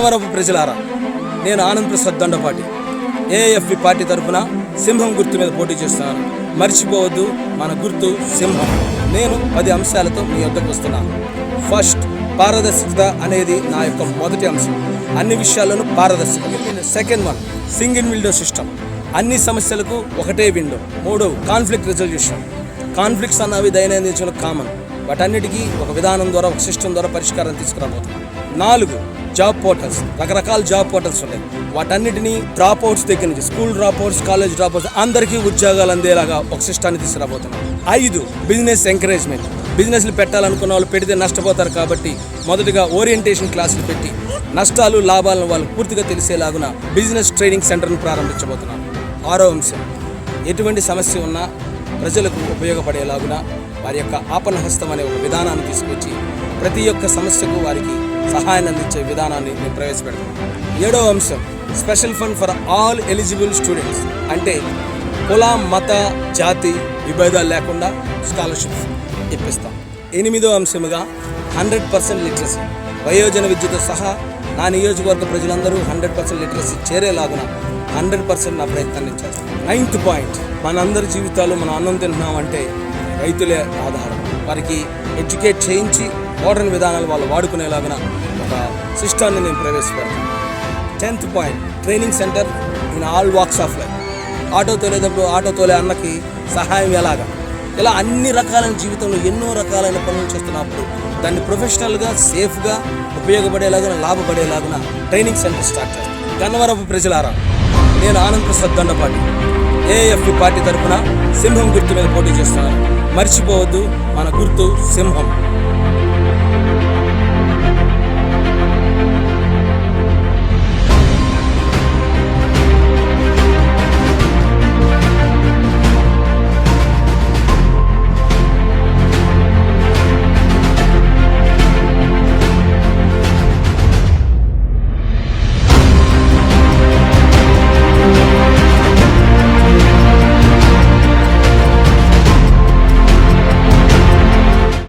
గన్నవరపు ప్రజలారా, నేను Anand Prasad Dandapati AFP party తరఫున సింహం గుర్తు మీద పోటీ చేస్తున్నాను. మర్చిపోవద్దు, మన గుర్తు సింహం. నేను 10 అంశాలతో మీ వద్దకు వస్తున్నాను. ఫస్ట్, పారదర్శకత అనేది నా యొక్క మొదటి అంశం. అన్ని విషయాల్లోనూ పారదర్శకత. Second one, single window system. అన్ని సమస్యలకు ఒకటే విండో. 3, conflict resolution. కాన్ఫ్లిక్ట్స్ అన్నవి దైనందిన జీవితంలో కామన్. వాటన్నిటికీ ఒక విధానం ద్వారా, ఒక సిస్టమ్ ద్వారా పరిష్కారం తీసుకురాబోతున్నాం. 4, జాబ్ పోర్టల్స్. రకరకాల జాబ్ పోర్టల్స్ ఉన్నాయి. వాటన్నిటినీ డ్రాప్అవుట్స్ దగ్గర నుంచి, స్కూల్ డ్రాప్అవుట్స్, కాలేజ్ డ్రాప్అవుట్స్, అందరికీ ఉద్యోగాలు అందేలాగా ఒక సిస్టాన్ని తీసుకురాబోతున్నాం. 5, బిజినెస్ ఎంకరేజ్మెంట్. బిజినెస్లు పెట్టాలనుకున్న వాళ్ళు పెడితే నష్టపోతారు కాబట్టి మొదటిగా ఓరియంటేషన్ క్లాసులు పెట్టి నష్టాలు లాభాలను వాళ్ళకు పూర్తిగా తెలిసేలాగున బిజినెస్ ట్రైనింగ్ సెంటర్ను ప్రారంభించబోతున్నాం. 6వ అంశం, ఎటువంటి సమస్య ఉన్నా ప్రజలకు ఉపయోగపడేలాగున వారి యొక్క ఆపన్నహస్తం అనే ఒక విధానాన్ని తీసుకొచ్చి ప్రతి ఒక్క సమస్యకు వారికి సహాయాన్ని అందించే విధానాన్ని నేను ప్రవేశపెడతాను. 7వ అంశం, special fund for all eligible students. అంటే కుల, మత, జాతి విభేదాలు లేకుండా స్కాలర్షిప్స్ ఇప్పిస్తాం. 8వ అంశముగా 100% లిటరసీ. వయోజన విద్యతో సహా నా నియోజకవర్గ ప్రజలందరూ 100% లిటరసీ చేరేలాగున 100% నా ప్రయత్నాన్ని చేస్తాను. 9th పాయింట్, మనందరి జీవితాలు మనం అన్నం తింటున్నామంటే రైతులే ఆధారం. వారికి ఎడ్యుకేట్ చేయించి మోడర్న్ విధానాలు వాళ్ళు వాడుకునేలాగా ఒక సిస్టాన్ని నేను ప్రవేశపెడతాను. 10th point, training centre in all walks of life. Auto తోలేటప్పుడు ఆటో తోలే అన్నకి సహాయం ఎలాగా, ఇలా అన్ని రకాలైన జీవితంలో ఎన్నో రకాలైన పనులు చేస్తున్నప్పుడు దాన్ని ప్రొఫెషనల్గా, సేఫ్గా, ఉపయోగపడేలాగా, లాభపడేలాగా ట్రైనింగ్ సెంటర్ స్టార్ట్ చేస్తాను. గన్నవరపు ప్రజలారా, నేను ఆనంద్ ప్రసాద్ దండపాటి ఏఎఫ్పి పార్టీ తరఫున సింహం గుర్తు మీద పోటీ చేస్తున్నాను. మర్చిపోవద్దు, మన గుర్తు సింహం.